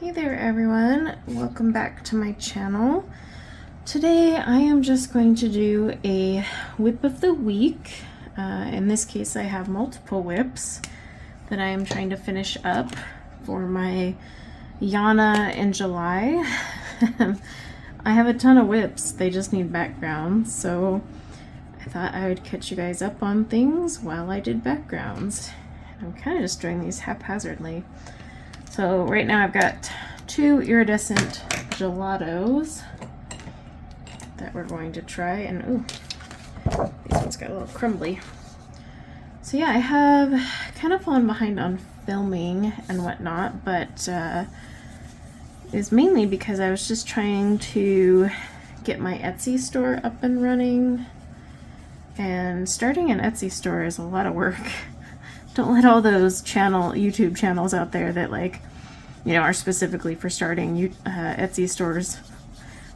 Hey there everyone, welcome back to my channel. Today I am just going to do a WIP of the week. In this case I have multiple WIPs that I am trying to finish up for my Yana in July. I have a ton of WIPs, they just need backgrounds, so I thought I would catch you guys up on things while I did backgrounds. I'm kind of just doing these haphazardly. So right now I've got two iridescent gelatos that we're going to try, and ooh, these ones got a little crumbly. So yeah, I have kind of fallen behind on filming and whatnot, but it was mainly because I was just trying to get my Etsy store up and running, and starting an Etsy store is a lot of work. Don't let all those YouTube channels out there that are specifically for starting Etsy stores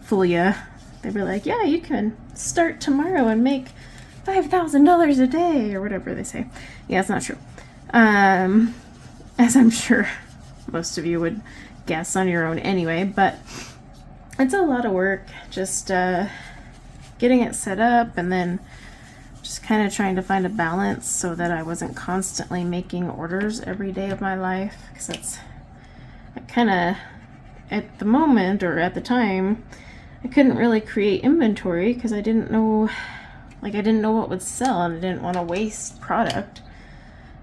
fool ya. They'd be like, yeah, you can start tomorrow and make $5,000 a day or whatever they say. Yeah, it's not true. As I'm sure most of you would guess on your own anyway, but it's a lot of work just getting it set up, and then just kind of trying to find a balance so that I wasn't constantly making orders every day of my life, because that's kind of, at the moment or at the time, I couldn't really create inventory because I didn't know what would sell, and I didn't want to waste product.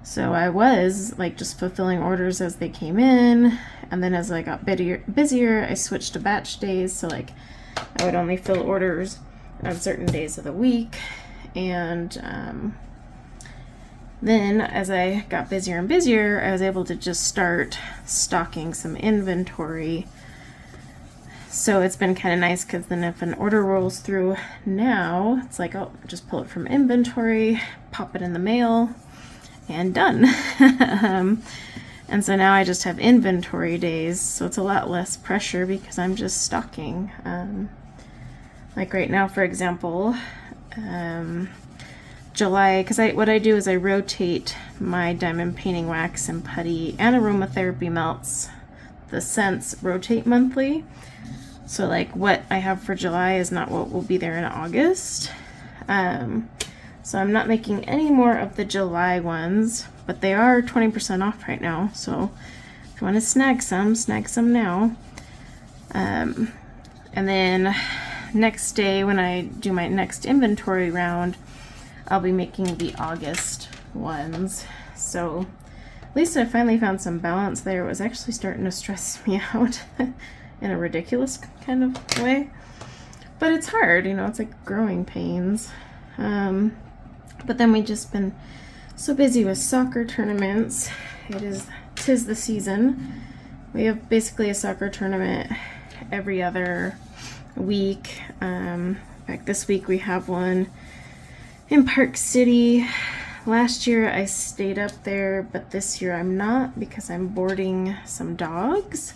So I was just fulfilling orders as they came in, and then as I got busier, I switched to batch days, so I would only fill orders on certain days of the week. And then as I got busier and busier, I was able to just start stocking some inventory. So it's been kind of nice, because then if an order rolls through now, it's like, oh, just pull it from inventory, pop it in the mail, and done. And so now I just have inventory days, so it's a lot less pressure because I'm just stocking. Like right now, for example, July, because what I do is I rotate my diamond painting wax and putty and aromatherapy melts. The scents rotate monthly, so what I have for July is not what will be there in August. So I'm not making any more of the July ones, but they are 20% off right now, so if you want to snag some now. And then next day, when I do my next inventory round, I'll be making the August ones. So at least I finally found some balance there. It was actually starting to stress me out in a ridiculous kind of way, but it's hard, it's like growing pains. But then we just been so busy with soccer tournaments. Tis the season. We have basically a soccer tournament every other week. In fact, this week we have one in Park City. Last year I stayed up there, but this year I'm not, because I'm boarding some dogs.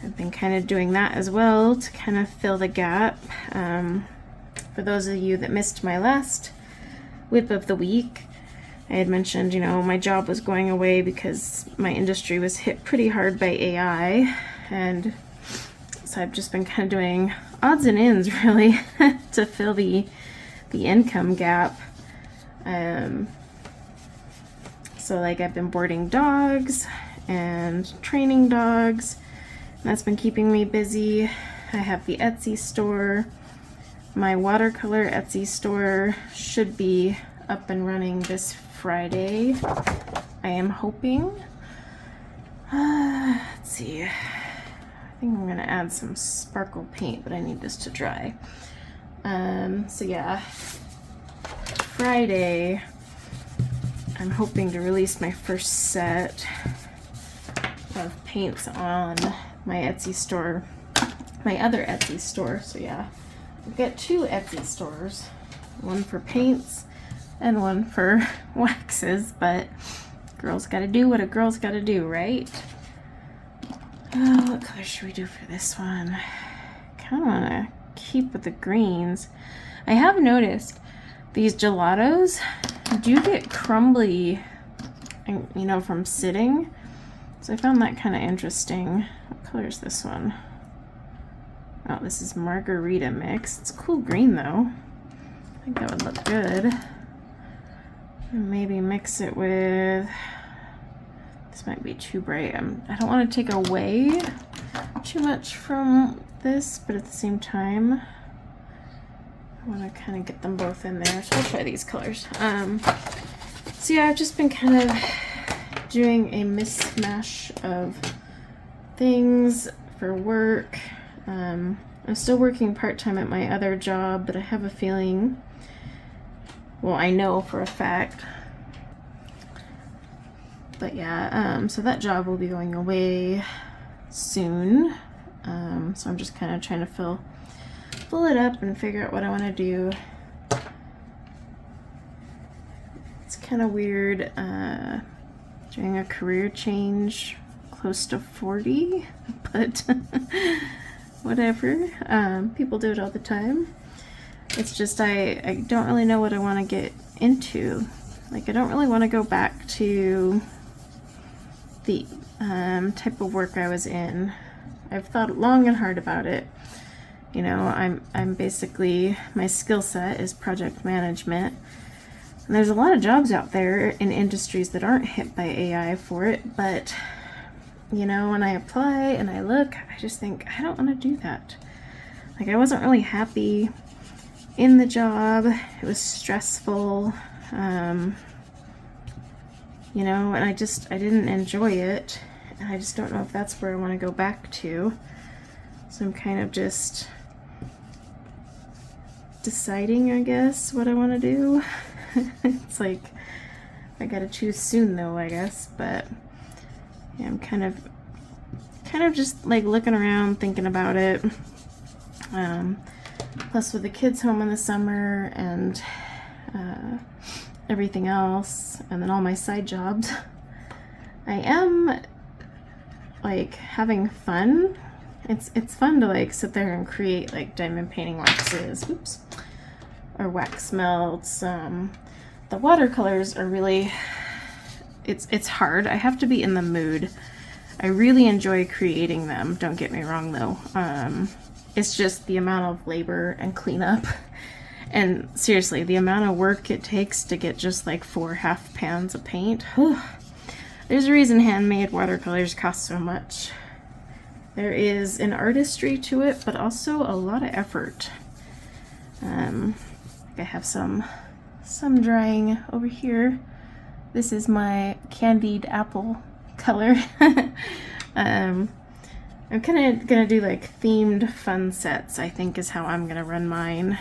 I've been kind of doing that as well to kind of fill the gap. For those of you that missed my last WIP of the week, I had mentioned, my job was going away because my industry was hit pretty hard by AI, and so I've just been kind of doing odds and ends really to fill the income gap. So I've been boarding dogs and training dogs, and that's been keeping me busy. I have the Etsy store. My watercolor Etsy store should be up and running this Friday, I am hoping. Let's see, I think I'm gonna add some sparkle paint, but I need this to dry. So yeah, Friday I'm hoping to release my first set of paints on my Etsy store, my other Etsy store. So yeah, I've got two Etsy stores, one for paints and one for waxes, but girl's gotta do what a girl's gotta do, right? What color should we do for this one? Kind of want to keep with the greens. I have noticed these gelatos do get crumbly, from sitting, so I found that kind of interesting. What color is this one? Oh, this is Margarita Mix. It's a cool green though. I think that would look good. And maybe mix it with, this might be too bright. I don't want to take away too much from this, but at the same time, I want to kind of get them both in there. So I'll try these colors. So yeah, I've just been kind of doing a mishmash of things for work. I'm still working part-time at my other job, but I have a feeling, well, I know for a fact, but yeah, so that job will be going away soon. So I'm just kind of trying to fill it up and figure out what I want to do. It's kind of weird doing a career change close to 40, but whatever. People do it all the time. It's just I don't really know what I want to get into. Like, I don't really want to go back to the type of work I was in. I've thought long and hard about it. You know, I'm basically, my skill set is project management. And there's a lot of jobs out there in industries that aren't hit by AI for it, but you know, when I apply and I look, I just think, I don't want to do that. Like, I wasn't really happy in the job. It was stressful, you know, and I didn't enjoy it. And I just don't know if that's where I want to go back to. So I'm kind of just deciding, I guess, what I want to do. It's like, I gotta choose soon though, I guess, but yeah, I'm kind of just like looking around, thinking about it. Plus with the kids home in the summer and everything else, and then all my side jobs, I am like having fun. It's fun to like sit there and create like diamond painting waxes, oops, or wax melts. The watercolors are really, it's hard. I have to be in the mood. I really enjoy creating them, don't get me wrong though. It's just the amount of labor and cleanup, and seriously, the amount of work it takes to get just like 4 half pans of paint. Whew. There's a reason handmade watercolors cost so much. There is an artistry to it, but also a lot of effort. I have some drying over here. This is my candied apple color. I'm kind of gonna do like themed fun sets, I think is how I'm gonna run mine.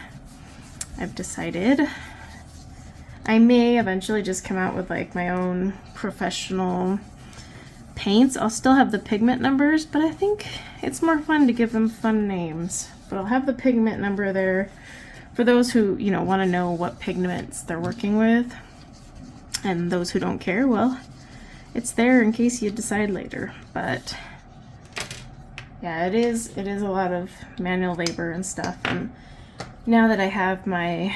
I've decided. I may eventually just come out with like my own professional paints. I'll still have the pigment numbers, but I think it's more fun to give them fun names. But I'll have the pigment number there for those who, you know, want to know what pigments they're working with. And those who don't care, well, it's there in case you decide later. But yeah, it is a lot of manual labor and stuff. And now that I have my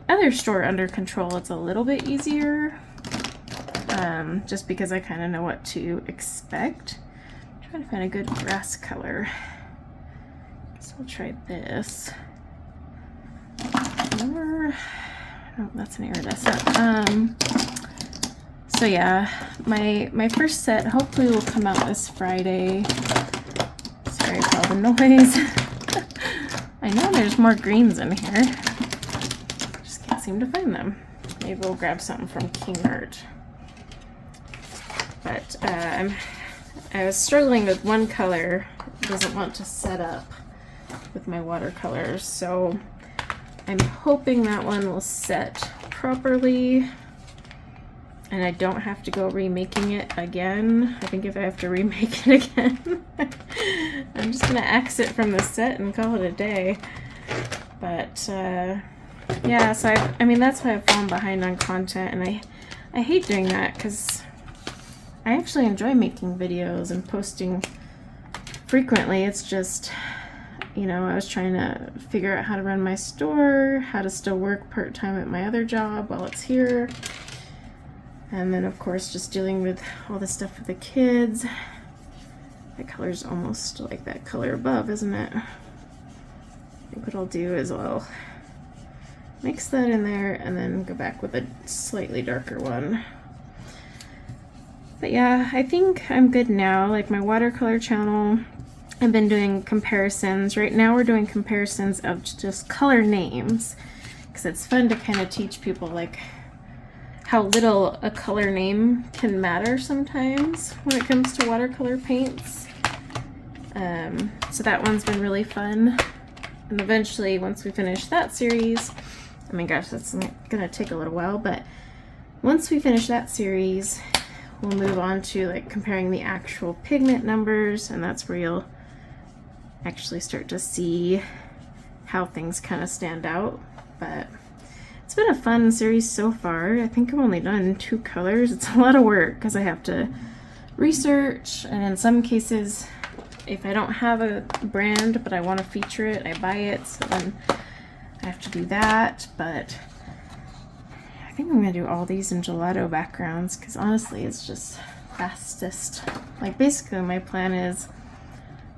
other store under control, it's a little bit easier. Just because I kind of know what to expect. I'm trying to find a good grass color. So I'll try this. Or, oh, that's an iridescent. So yeah, my first set hopefully will come out this Friday. Sorry for all the noise. I know there's more greens in here. Just can't seem to find them. Maybe we'll grab something from Kmart. But I was struggling with one color. It doesn't want to set up with my watercolors, so I'm hoping that one will set properly and I don't have to go remaking it again. I think if I have to remake it again, I'm just gonna exit from the set and call it a day. But yeah, so I mean that's why I've fallen behind on content, and I hate doing that because I actually enjoy making videos and posting frequently. It's just, you know, I was trying to figure out how to run my store, how to still work part-time at my other job while it's here. And then of course just dealing with all the stuff with the kids. That color's almost like that color above, isn't it? I think what I'll do is I'll mix that in there and then go back with a slightly darker one. But yeah, I think I'm good now. Like my watercolor channel, I've been doing comparisons. Right now we're doing comparisons of just color names, because it's fun to kind of teach people like how little a color name can matter sometimes when it comes to watercolor paints. So that one's been really fun. And eventually, once we finish that series, I mean, gosh, that's gonna take a little while, but once we finish that series, we'll move on to like comparing the actual pigment numbers, and that's where you'll actually start to see how things kind of stand out. But it's been a fun series so far. I think I've only done 2 colors. It's a lot of work because I have to research, and in some cases, if I don't have a brand but I want to feature it, I buy it, so then I have to do that. But I think I'm going to do all these in gelato backgrounds because honestly it's just fastest. Like basically my plan is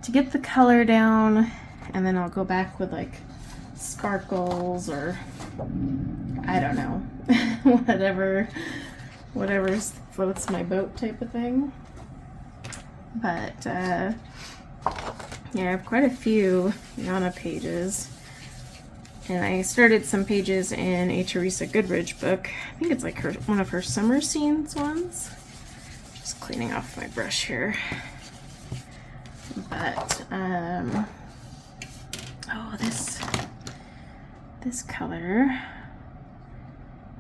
to get the color down, and then I'll go back with like sparkles or I don't know, whatever floats my boat type of thing. But yeah, I have quite a few Yana pages, and I started some pages in a Teresa Goodridge book. I think it's like one of her summer scenes ones. Just cleaning off my brush here. But oh, this color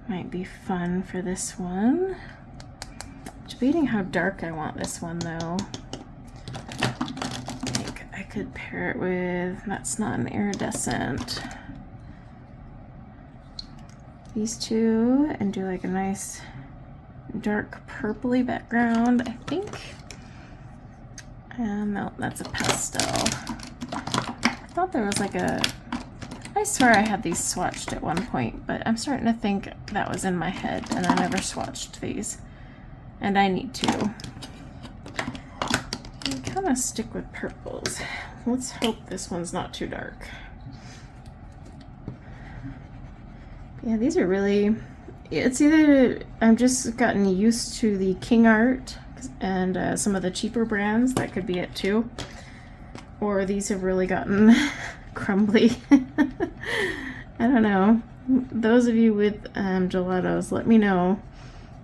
might be fun for this one. Debating how dark I want this one though. I think I could pair it with, that's not an iridescent, these two, and do like a nice dark purpley background, I think. And no, that's a pastel. I thought there was like I swear I had these swatched at one point, but I'm starting to think that was in my head and I never swatched these. And I need to. I kind of stick with purples. Let's hope this one's not too dark. Yeah, these are really, it's either I've just gotten used to the King Art and some of the cheaper brands, that could be it too, or these have really gotten crumbly. I don't know. Those of you with gelatos, let me know,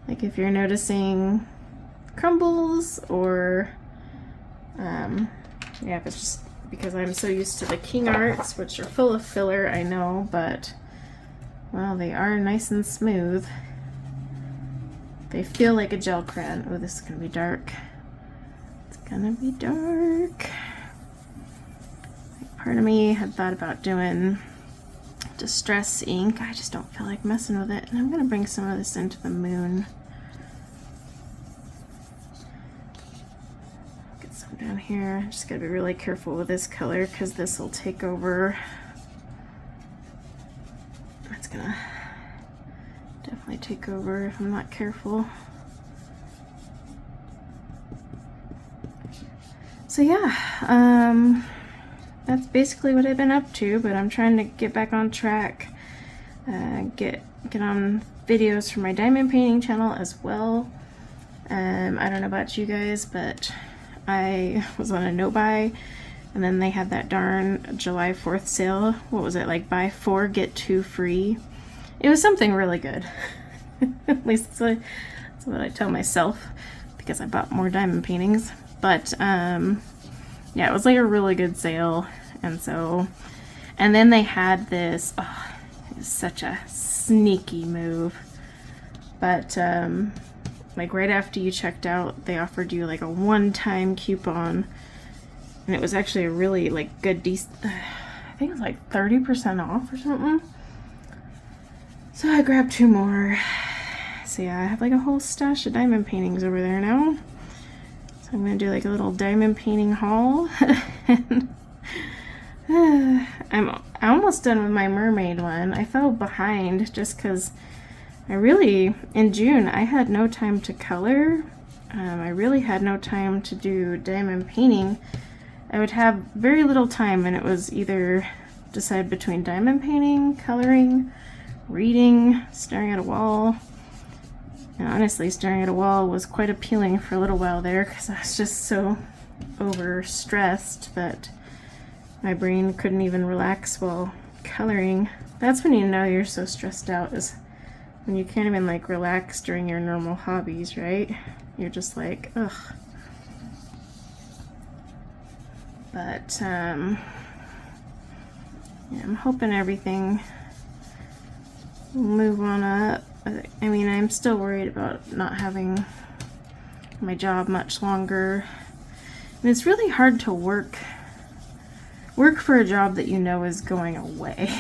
like if you're noticing crumbles, or yeah, if it's just because I'm so used to the King Arts, which are full of filler, I know, but well, they are nice and smooth. They feel like a gel crayon. Oh, this is gonna be dark. It's gonna be dark. Part of me had thought about doing distress ink. I just don't feel like messing with it. And I'm gonna bring some of this into the moon. Get some down here. Just gotta be really careful with this color because this will take over. It's gonna definitely take over if I'm not careful. So yeah, that's basically what I've been up to, but I'm trying to get back on track, get on videos for my diamond painting channel as well. I don't know about you guys, but I was on a no buy, and then they had that darn July 4th sale. What was it, like buy 4 get 2 free? It was something really good. At least that's what I tell myself, because I bought more diamond paintings. But yeah, it was like a really good sale. And so, and then they had this, oh, it's such a sneaky move, but like right after you checked out, they offered you like a one-time coupon, and it was actually a really like good, I think it was like 30% off or something. So I grabbed 2 more. So yeah, I have like a whole stash of diamond paintings over there now. So I'm gonna do like a little diamond painting haul. And I'm almost done with my mermaid one. I fell behind just because I really, in June, I had no time to color. I really had no time to do diamond painting. I would have very little time, and it was either decide between diamond painting, coloring, reading, staring at a wall. And honestly, staring at a wall was quite appealing for a little while there because I was just so overstressed that my brain couldn't even relax while coloring. That's when you know you're so stressed out, is when you can't even like relax during your normal hobbies, right? You're just like, ugh. But yeah, I'm hoping everything will move on up. I mean, I'm still worried about not having my job much longer. And it's really hard to work for a job that you know is going away.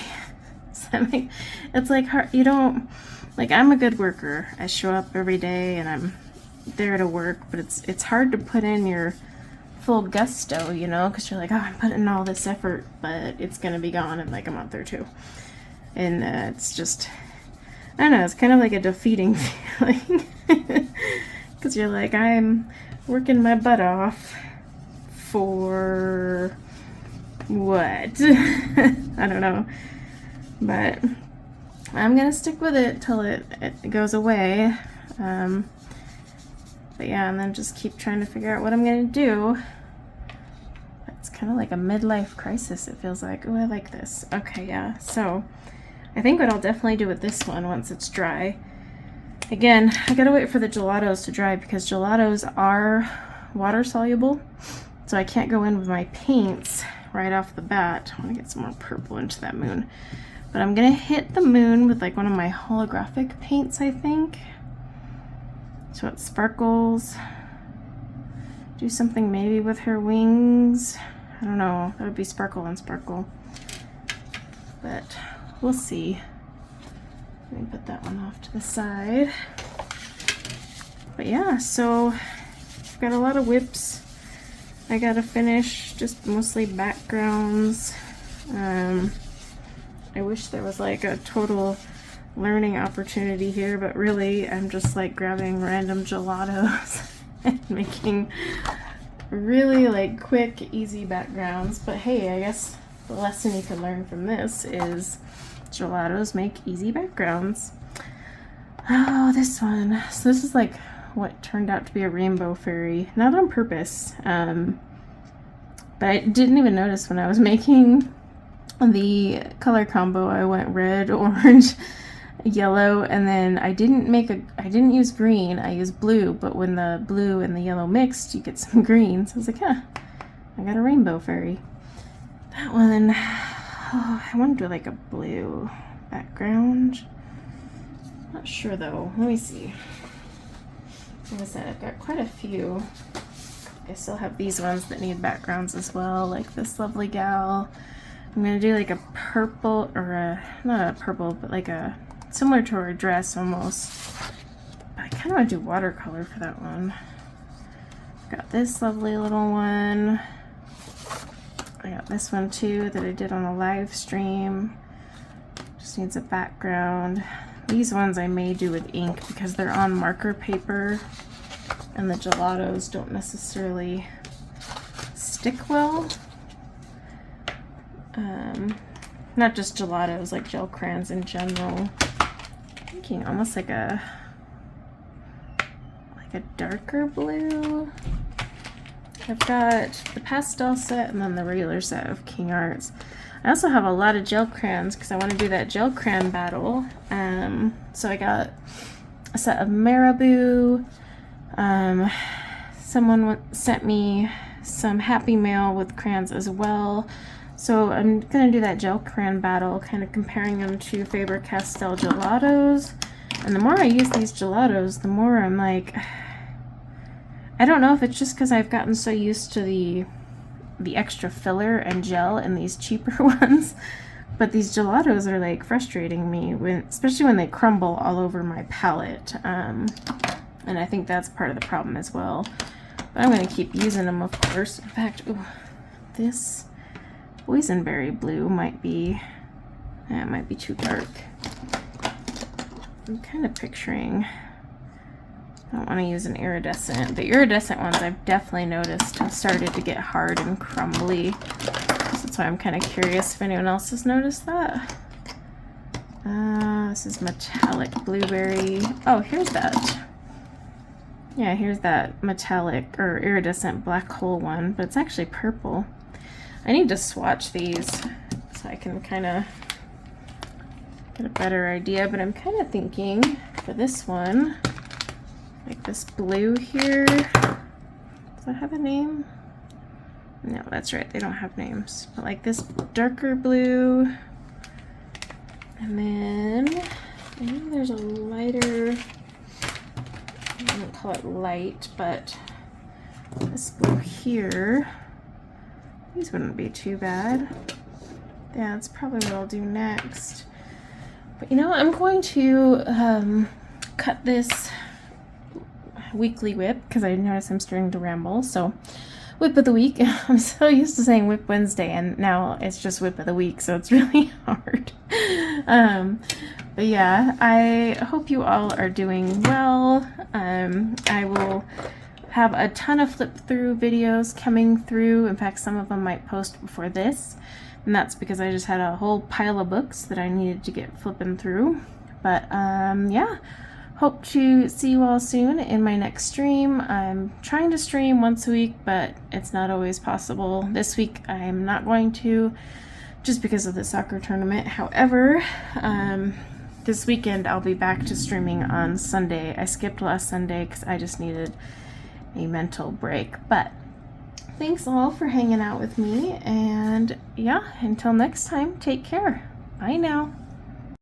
It's like hard, you don't, like, I'm a good worker. I show up every day and I'm there to work, but it's hard to put in your full gusto, you know, because you're like, oh, I'm putting in all this effort, but it's gonna be gone in like a month or two. And it's just, I don't know, it's kind of like a defeating feeling because you're like, I'm working my butt off for what? I don't know, but I'm gonna stick with it till it goes away. But yeah, and then just keep trying to figure out what I'm gonna do. It's kind of like a midlife crisis, it feels like. Oh, I like this. Okay, yeah, so I think what I'll definitely do with this one once it's dry, again, I gotta wait for the gelatos to dry because gelatos are water soluble, so I can't go in with my paints right off the bat. I want to get some more purple into that moon, but I'm gonna hit the moon with like one of my holographic paints, I think, so it sparkles. Do something maybe with her wings. I don't know, that would be sparkle and sparkle, but we'll see. Let me put that one off to the side. But yeah, so I've got a lot of WIPs I gotta finish, just mostly backgrounds. I wish there was like a total learning opportunity here, but really I'm just like grabbing random gelatos and making really like quick, easy backgrounds. But hey, I guess the lesson you can learn from this is gelatos make easy backgrounds. Oh, this one. So this is like what turned out to be a rainbow fairy, not on purpose, but I didn't even notice when I was making the color combo. I went red, orange, yellow, and then I didn't use green, I used blue, but when the blue and the yellow mixed, you get some green. So I was like, huh, I got a rainbow fairy. That one, oh, I want to do like a blue background. Not sure though, let me see. Like I said, I've got quite a few. I still have these ones that need backgrounds as well, like this lovely gal. I'm gonna do like a purple, or not a purple, but like a similar to her dress almost. I kind of want to do watercolor for that one. Got this lovely little one. I got this one too that I did on a live stream. Just needs a background. These ones I may do with ink because they're on marker paper and the gelatos don't necessarily stick well. Not just gelatos, like gel crayons in general. I'm thinking almost like a darker blue. I've got the pastel set and then the regular set of King Arts. I also have a lot of gel crayons because I want to do that gel crayon battle. So I got a set of Marabou. Someone sent me some Happy Mail with crayons as well. So I'm going to do that gel crayon battle, kind of comparing them to Faber-Castell gelatos. And the more I use these gelatos, the more I'm like, I don't know if it's just because I've gotten so used to the extra filler and gel in these cheaper ones, but these gelatos are like frustrating me, especially when they crumble all over my palette. And I think that's part of the problem as well. But I'm going to keep using them, of course. In fact, ooh, this boysenberry blue might be too dark. I'm kind of picturing I don't want to use an iridescent. The iridescent ones I've definitely noticed have started to get hard and crumbly. So that's why I'm kind of curious if anyone else has noticed that. This is metallic blueberry. Oh, here's that. Yeah, here's that metallic or iridescent black hole one, but it's actually purple. I need to swatch these so I can kind of get a better idea, but I'm kind of thinking for this one, like this blue here, does that have a name? No, that's right, they don't have names. But like this darker blue, and then I know there's a lighter, I wouldn't call it light, but this blue here, these wouldn't be too bad. Yeah, that's probably what I'll do next. But you know, I'm going to cut this weekly WIP because I notice I'm starting to ramble. So WIP of the week. I'm so used to saying WIP Wednesday, and now it's just WIP of the week, so it's really hard. But yeah, I hope you all are doing well. I will have a ton of flip through videos coming through. In fact, some of them might post before this, and that's because I just had a whole pile of books that I needed to get flipping through. But yeah, hope to see you all soon in my next stream. I'm trying to stream once a week, but it's not always possible. This week I'm not going to, just because of the soccer tournament. However, this weekend I'll be back to streaming on Sunday. I skipped last Sunday because I just needed a mental break. But thanks all for hanging out with me, and yeah, until next time, take care. Bye now.